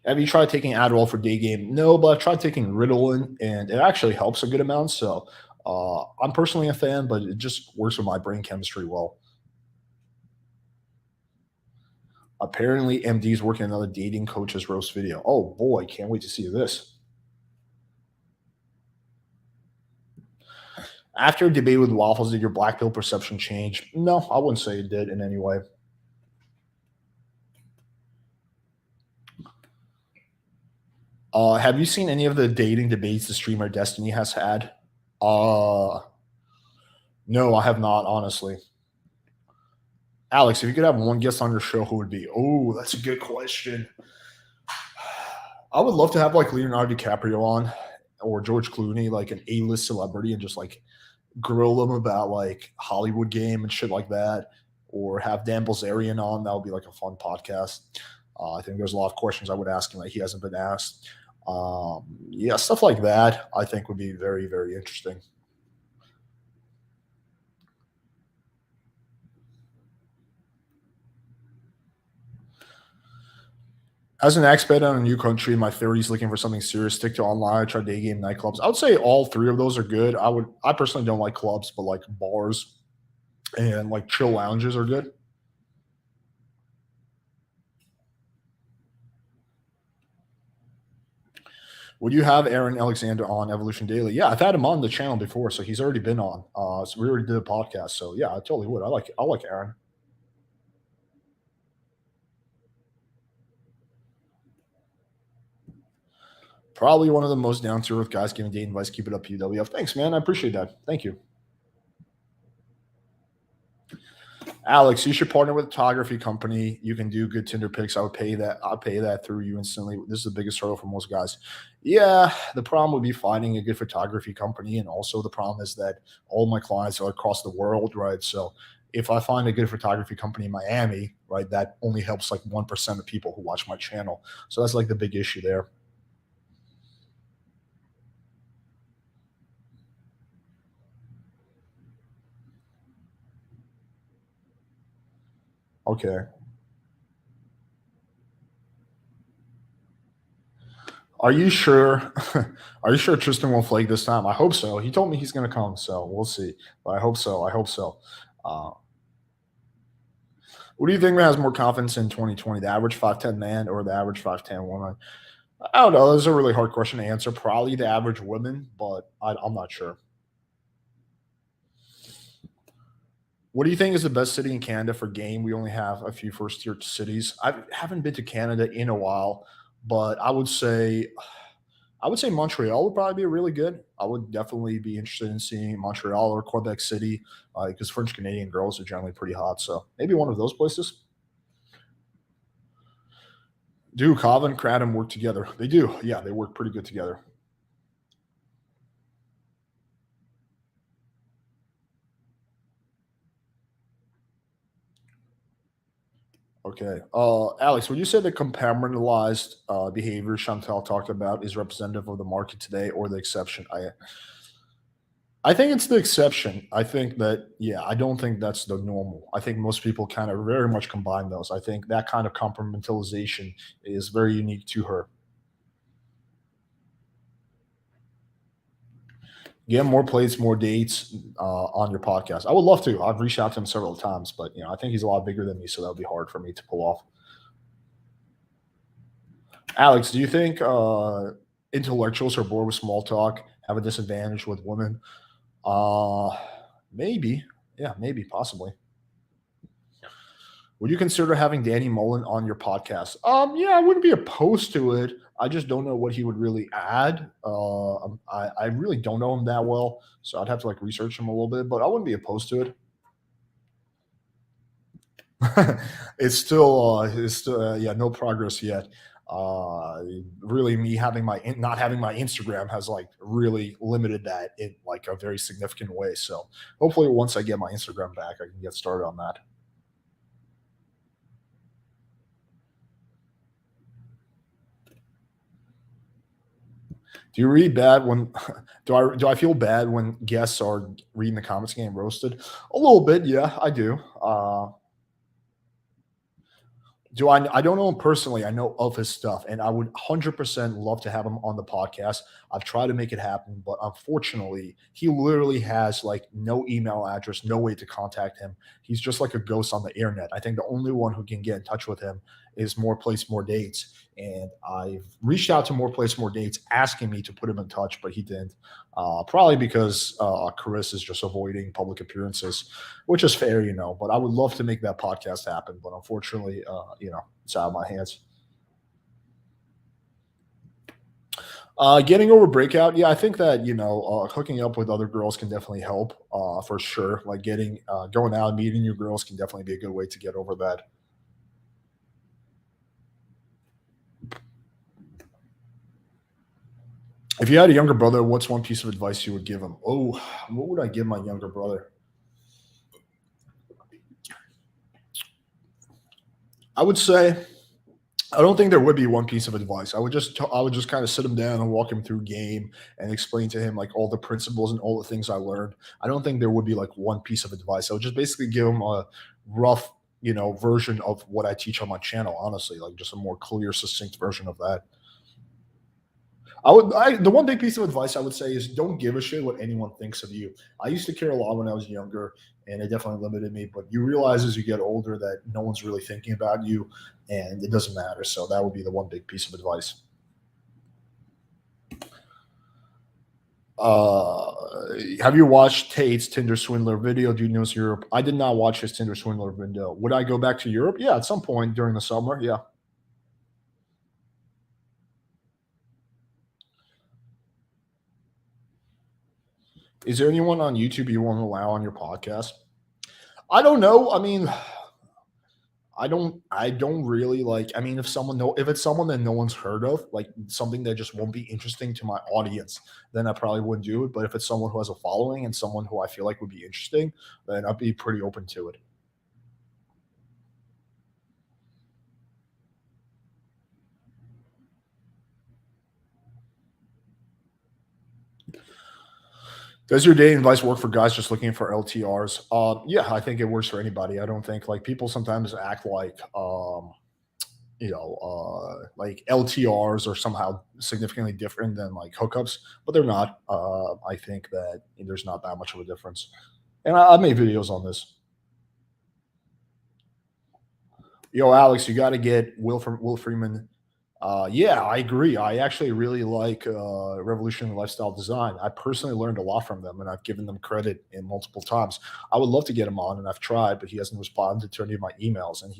Have you tried taking Adderall for day game? No, but I've tried taking Ritalin, and it actually helps a good amount. So I'm personally a fan, but it just works with my brain chemistry well. Apparently, MD's working another dating coaches roast video. Oh boy, can't wait to see this. After a debate with Waffles, did your black pill perception change? No, I wouldn't say it did in any way. Have you seen any of the dating debates the streamer Destiny has had? No, I have not, honestly. Alex, if you could have one guest on your show, who would it be? Oh, that's a good question. I would love to have like Leonardo DiCaprio on, or George Clooney, like an A-list celebrity, and just like grill them about like Hollywood game and shit like that, or have Dan Bilzerian on. That would be like a fun podcast. I think there's a lot of questions I would ask him that he hasn't been asked. Yeah, stuff like that I think would be very, very interesting. As an expat in a new country in my 30s looking for something serious, stick to online, try day game, nightclubs. I would say all three of those are good. I personally don't like clubs, but like bars and like chill lounges are good. Would you have Aaron Alexander on Evolution Daily? Yeah, I've had him on the channel before, so he's already been on. So we already did a podcast. So yeah, I totally would. I like Aaron. Probably one of the most down to earth guys giving dating advice. Keep it up, PWF. Thanks, man. I appreciate that. Thank you. Alex, you should partner with a photography company. You can do good Tinder pics. I would pay that. I'll pay that through you instantly. This is the biggest hurdle for most guys. Yeah, the problem would be finding a good photography company. And also the problem is that all my clients are across the world, right? So if I find a good photography company in Miami, right, that only helps like 1% of people who watch my channel. So that's like the big issue there. Okay. Are you sure? Are you sure Tristan won't flake this time? I hope so. He told me he's going to come, so we'll see. But I hope so. I hope so. Uh, what do you think has more confidence in 2020, the average 5'10" man or the average 5'10" woman? I don't know. This is a really hard question to answer. Probably the average woman, but I'm not sure. What do you think is the best city in Canada for game? We only have a few first tier cities. I haven't been to Canada in a while, but I would say Montreal would probably be really good. I would definitely be interested in seeing Montreal or Quebec City because French Canadian girls are generally pretty hot. So maybe one of those places. Do Kava and Kratom work together? They do. Yeah, they work pretty good together. Okay. Alex, would you say the compartmentalized behavior Chantal talked about is representative of the market today or the exception? I think it's the exception. I think that, yeah, I don't think that's the normal. I think most people kind of very much combine those. I think that kind of compartmentalization is very unique to her. Get more plays, more dates on your podcast. I would love to. I've reached out to him several times, but I think he's a lot bigger than me, so that would be hard for me to pull off. Alex, do you think intellectuals who are bored with small talk have a disadvantage with women? Uh, Maybe. Yeah, maybe, possibly. Would you consider having Danny Mullen on your podcast? Yeah, I wouldn't be opposed to it. I just don't know what he would really add. I really don't know him that well, so I'd have to like research him a little bit, but I wouldn't be opposed to it. It's still yeah, no progress yet. Really, me having my not having my Instagram has like really limited that in like a very significant way. So hopefully, once I get my Instagram back, I can get started on that. Do you read bad when do I feel bad when guests are reading the comments and getting roasted? A little bit, yeah, I do. Do I don't know him personally. I know of his stuff, and I would 100% love to have him on the podcast. I've tried to make it happen, but unfortunately, he literally has like no email address, no way to contact him. He's just like a ghost on the internet. I think the only one who can get in touch with him is More Place, More Dates. And I've reached out to More Place, More Dates asking me to put him in touch, but he didn't. Probably because Chris is just avoiding public appearances, which is fair, But I would love to make that podcast happen, but unfortunately, it's out of my hands. Getting over breakout, yeah, I think that hooking up with other girls can definitely help, for sure. Like getting going out and meeting new girls can definitely be a good way to get over that. If you had a younger brother, what's one piece of advice you would give him? Oh, what would I give my younger brother? I would say I don't think there would be one piece of advice. I would just kind of sit him down and walk him through game and explain to him like all the principles and all the things I learned. I don't think there would be like one piece of advice. I would just basically give him a rough, version of what I teach on my channel. Honestly, like just a more clear, succinct version of that. The one big piece of advice I would say is don't give a shit what anyone thinks of you. I used to care a lot when I was younger, and it definitely limited me. But you realize as you get older that no one's really thinking about you, and it doesn't matter. So that would be the one big piece of advice. Uh, have you watched Tate's Tinder Swindler video? Do you know Europe? I did not watch his Tinder Swindler video. Would I go back to Europe? Yeah, at some point during the summer. Yeah. Is there anyone on YouTube you want to allow on your podcast? I don't know. I mean, I don't really like. I mean, if it's someone that no one's heard of, like something that just won't be interesting to my audience, then I probably wouldn't do it. But if it's someone who has a following and someone who I feel like would be interesting, then I'd be pretty open to it. Does your dating advice work for guys just looking for LTRs? Yeah, I think it works for anybody. I don't think like people sometimes act like LTRs are somehow significantly different than like hookups, but they're not. I think that there's not that much of a difference. And I've made videos on this. Yo, Alex, you got to get Will Freeman. Yeah, I agree. I actually really like Revolutionary Lifestyle Design. I personally learned a lot from them, and I've given them credit in multiple times. I would love to get him on, and I've tried, but he hasn't responded to any of my emails. And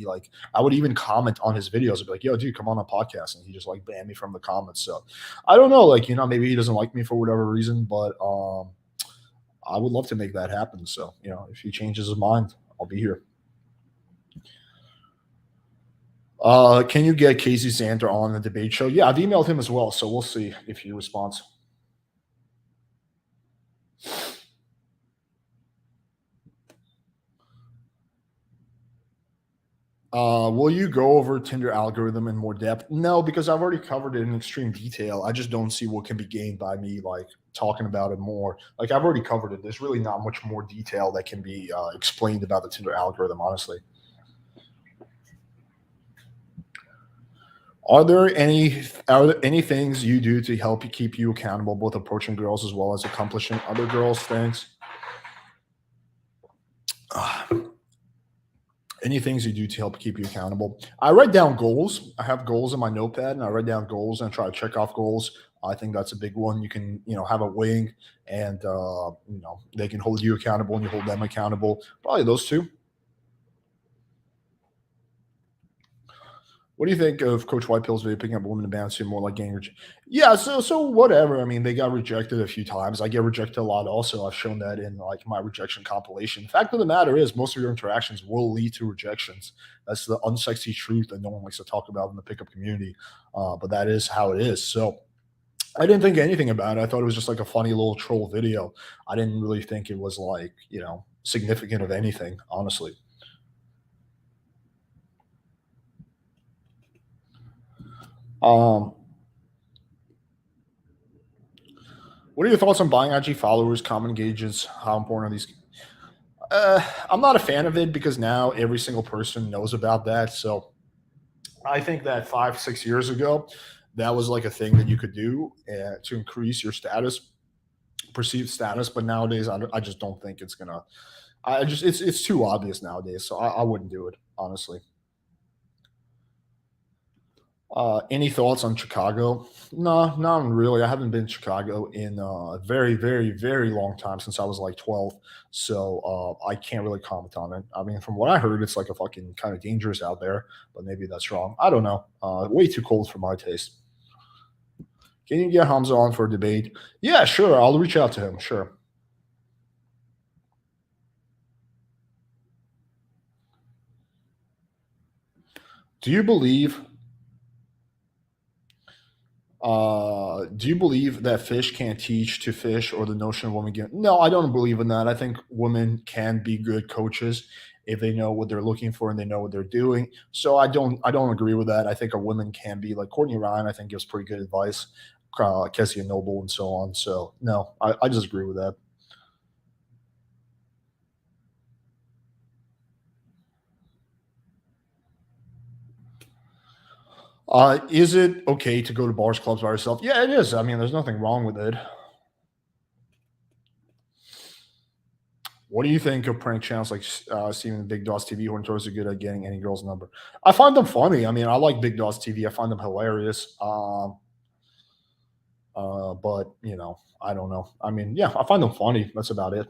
I would even comment on his videos and be like, "Yo, dude, come on a podcast," and he just like banned me from the comments. So I don't know, like maybe he doesn't like me for whatever reason, but I would love to make that happen. So if he changes his mind, I'll be here. Can you get Casey Sander on the debate show? Yeah, I've emailed him as well, so we'll see if he responds. Will you go over Tinder algorithm in more depth? No, because I've already covered it in extreme detail. I just don't see what can be gained by me like talking about it more. Like I've already covered it. There's really not much more detail that can be explained about the Tinder algorithm, honestly. Are there any things you do to help you keep you accountable, both approaching girls as well as accomplishing other girls' things? Any things you do to help keep you accountable? I write down goals. I have goals in my notepad, and I write down goals and try to check off goals. I think that's a big one. You can, have a wing, and they can hold you accountable, and you hold them accountable. Probably those two. What do you think of Coach Whitepill's video picking up women to bounce you more like gang? Yeah, so whatever. I mean, they got rejected a few times. I get rejected a lot. Also, I've shown that in like my rejection compilation. Fact of the matter is, most of your interactions will lead to rejections. That's the unsexy truth that no one likes to talk about in the pickup community. But that is how it is. So I didn't think anything about it. I thought it was just like a funny little troll video. I didn't really think it was like significant of anything, honestly. Um, What are your thoughts on buying IG followers, common engagements? How important are these? I'm not a fan of it because now every single person knows about that. So I think that 5, 6 years ago, that was like a thing that you could do to increase your status, perceived status. But nowadays, I just don't think it's gonna. I just it's too obvious nowadays. So I wouldn't do it honestly. Any thoughts on Chicago? No, not really. I haven't been to Chicago in a very, very, very long time since I was like 12. So I can't really comment on it. I mean, from what I heard, it's like a fucking kind of dangerous out there, but maybe that's wrong. I don't know. Way too cold for my taste. Can you get Hamza on for a debate? Yeah, sure. I'll reach out to him. Sure. Do you believe do you believe that fish can't teach to fish, or the notion of women get? No, I don't believe in that. I think women can be good coaches if they know what they're looking for and they know what they're doing. So I don't agree with that. I think a woman can be like Courtney Ryan. I think gives pretty good advice. Kessie Noble and so on. So no, I just agree with that. Is it okay to go to bars, clubs by yourself? Yeah, it is. I mean, there's nothing wrong with it. What do you think of prank channels like Steven Big Dogs TV, who are good at getting any girl's number? I find them funny. I mean, I like Big Dogs TV. I find them hilarious. But I don't know. I mean, yeah, I find them funny. That's about it.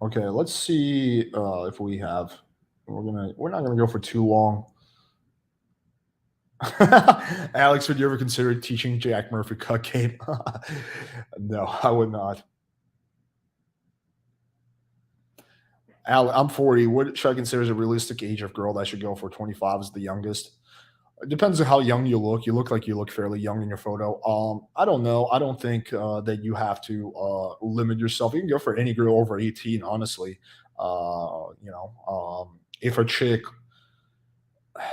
Okay, let's see if we have. We're not gonna go for too long. Alex, would you ever consider teaching Jack Murphy cut game? No, I would not. I'm 40. What should I consider as a realistic age of girl that I should go for? 25 is the youngest. It depends on how young you look. You look like you look fairly young in your photo. I don't know. I don't think that you have to limit yourself. You can go for any girl over 18, honestly. If a chick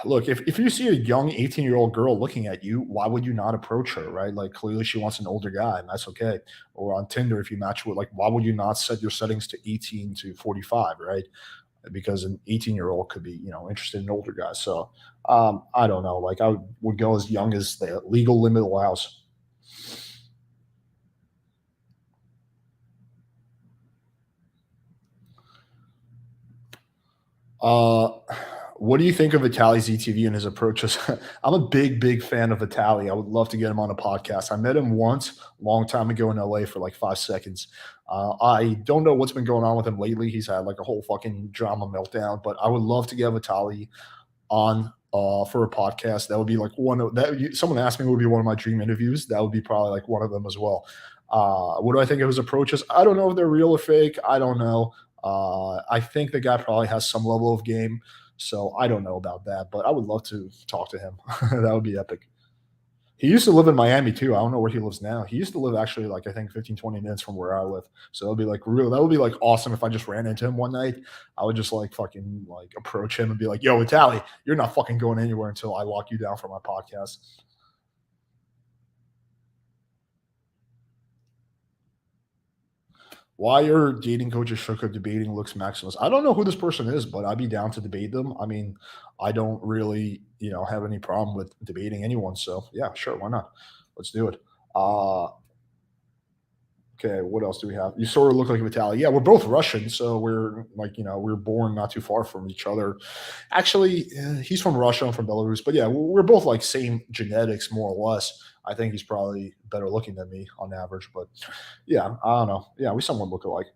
look, if you see a young 18-year-old girl looking at you, why would you not approach her, right? Like clearly she wants an older guy, and that's okay. Or on Tinder, if you match with like, why would you not set your settings to 18 to 45, right? Because an 18-year-old could be, interested in older guys. So I don't know. Like I would go as young as the legal limit allows. Uh, what do you think of Vitaly's ETV and his approaches? I'm a big, big fan of Vitaly. I would love to get him on a podcast. I met him once, a long time ago in LA for like 5 seconds. I don't know what's been going on with him lately. He's had like a whole fucking drama meltdown, but I would love to get Vitaly on for a podcast. That would be like one of that. Someone asked me what would be one of my dream interviews. That would be probably like one of them as well. What do I think of his approaches? I don't know if they're real or fake. I don't know. I think the guy probably has some level of game. So I don't know about that, but I would love to talk to him. That would be epic. He used to live in Miami too. I don't know where he lives now. He used to live actually like I think 15, 20 minutes from where I live. So it'll be like real. That would be like awesome if I just ran into him one night. I would just like fucking like approach him and be like, "Yo, Vitaly, you're not fucking going anywhere until I lock you down for my podcast." Why your dating coaches shook up debating looks Maximus? I don't know who this person is, but I'd be down to debate them. I mean, I don't really, have any problem with debating anyone. So yeah, sure, why not? Let's do it. Uh, okay, what else do we have? You sort of look like Vitaly. Yeah, we're both Russian, so we're like, we're born not too far from each other. Actually, he's from Russia, I'm from Belarus, but yeah, we're both like same genetics more or less. I think he's probably better looking than me on average, but yeah, I don't know. Yeah, we somewhat look alike.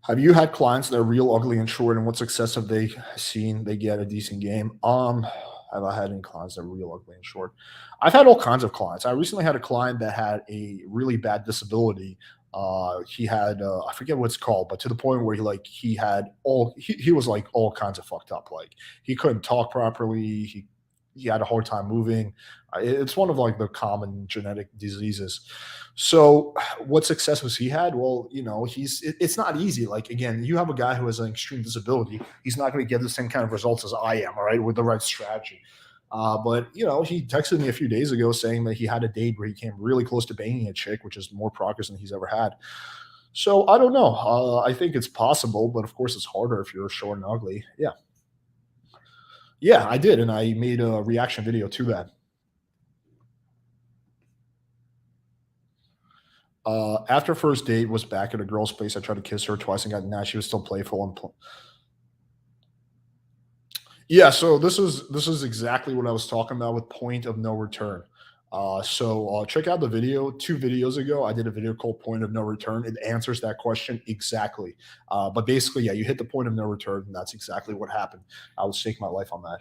Have you had clients that are real ugly and short, and what success have they seen they get a decent game? Have I had any clients that are real ugly and short? I've had all kinds of clients. I recently had a client that had a really bad disability. He had I forget what it's called, but to the point where he had he was like all kinds of fucked up. Like he couldn't talk properly. He had a hard time moving. It's one of like the common genetic diseases. So what success has he had? Well, it's not easy. Like again, you have a guy who has an extreme disability. He's not going to get the same kind of results as I am, all right, with the right strategy. But he texted me a few days ago saying that he had a date where he came really close to banging a chick, which is more progress than he's ever had. So I don't know. I think it's possible, but of course it's harder if you're short and ugly. Yeah. Yeah, I did, and I made a reaction video to that. After first date was back at a girl's place. I tried to kiss her twice and got denied. She was still playful and yeah. So this is exactly what I was talking about with point of no return. So check out the video. 2 videos ago, I did a video called "Point of No Return." It answers that question exactly. But basically, yeah, you hit the point of no return, and that's exactly what happened. I would stake my life on that.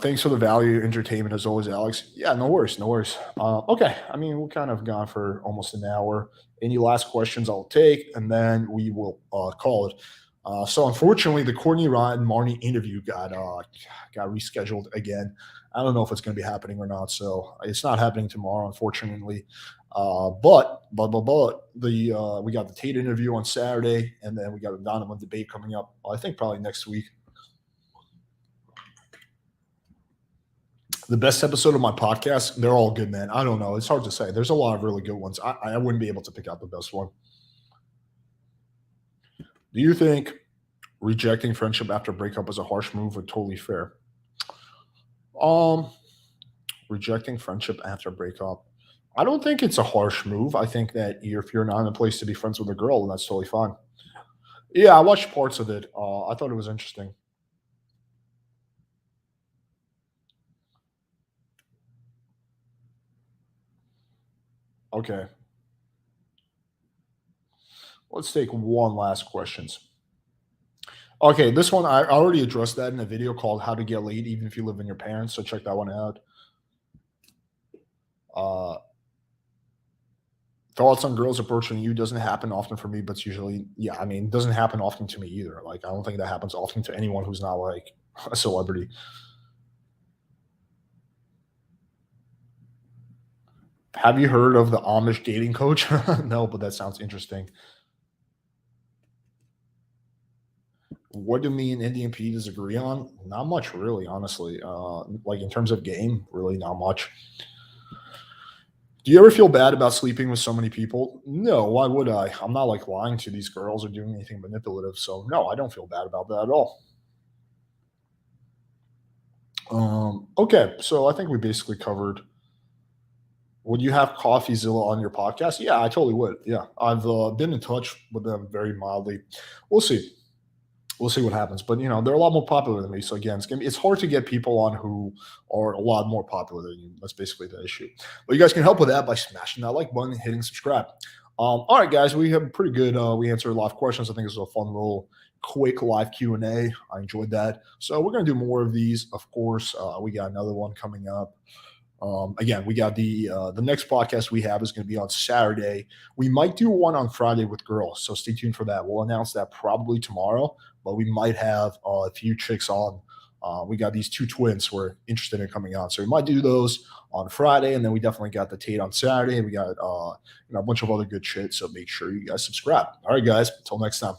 Thanks for the value entertainment as always, Alex. Yeah, no worries, no worries. Okay, I mean we're kind of gone for almost an hour. Any last questions I'll take, and then we will call it. So unfortunately, the Courtney Ryan Marnie interview got rescheduled again. I don't know if it's going to be happening or not. So it's not happening tomorrow, unfortunately. But the we got the Tate interview on Saturday, and then we got the Donovan debate coming up. I think probably next week. The best episode of my podcast, they're all good, man. I don't know. It's hard to say. There's a lot of really good ones. I wouldn't be able to pick out the best one. Do you think rejecting friendship after breakup is a harsh move or totally fair? Um, Rejecting friendship after breakup. I don't think it's a harsh move. I think that if you're not in a place to be friends with a girl, then that's totally fine. Yeah, I watched parts of it. I thought it was interesting. Okay, let's take one last questions. Okay, this one I already addressed that in a video called "How to Get Laid Even If You Live in Your Parents," so check that one out. Uh, Thoughts on girls approaching you doesn't happen often for me, but it's usually yeah. I mean, it doesn't happen often to me either. Like I don't think that happens often to anyone who's not like a celebrity. Have you heard of the Amish dating coach? No, but that sounds interesting. What do me and Indian P disagree on? Not much, really, honestly. Like in terms of game, really not much. Do you ever feel bad about sleeping with so many people? No, why would I? I'm not like lying to these girls or doing anything manipulative. So no, I don't feel bad about that at all. Okay, so I think we basically covered. Would you have Coffeezilla on your podcast? Yeah, I totally would. Yeah, I've been in touch with them very mildly. We'll see. We'll see what happens. But they're a lot more popular than me. So again, it's hard to get people on who are a lot more popular than you. That's basically the issue. But you guys can help with that by smashing that like button and hitting subscribe. All right, guys, we have pretty good. We answered a lot of questions. I think it was a fun little quick live Q&A. I enjoyed that. So we're gonna do more of these. Of course, we got another one coming up. Again, we got the next podcast we have is going to be on Saturday. We might do one on Friday with girls, so stay tuned for that. We'll announce that probably tomorrow, but we might have a few chicks on. We got these two twins who are interested in coming on, so we might do those on Friday, and then we definitely got the Tate on Saturday, and we got a bunch of other good shit. So make sure you guys subscribe. All right, guys, until next time.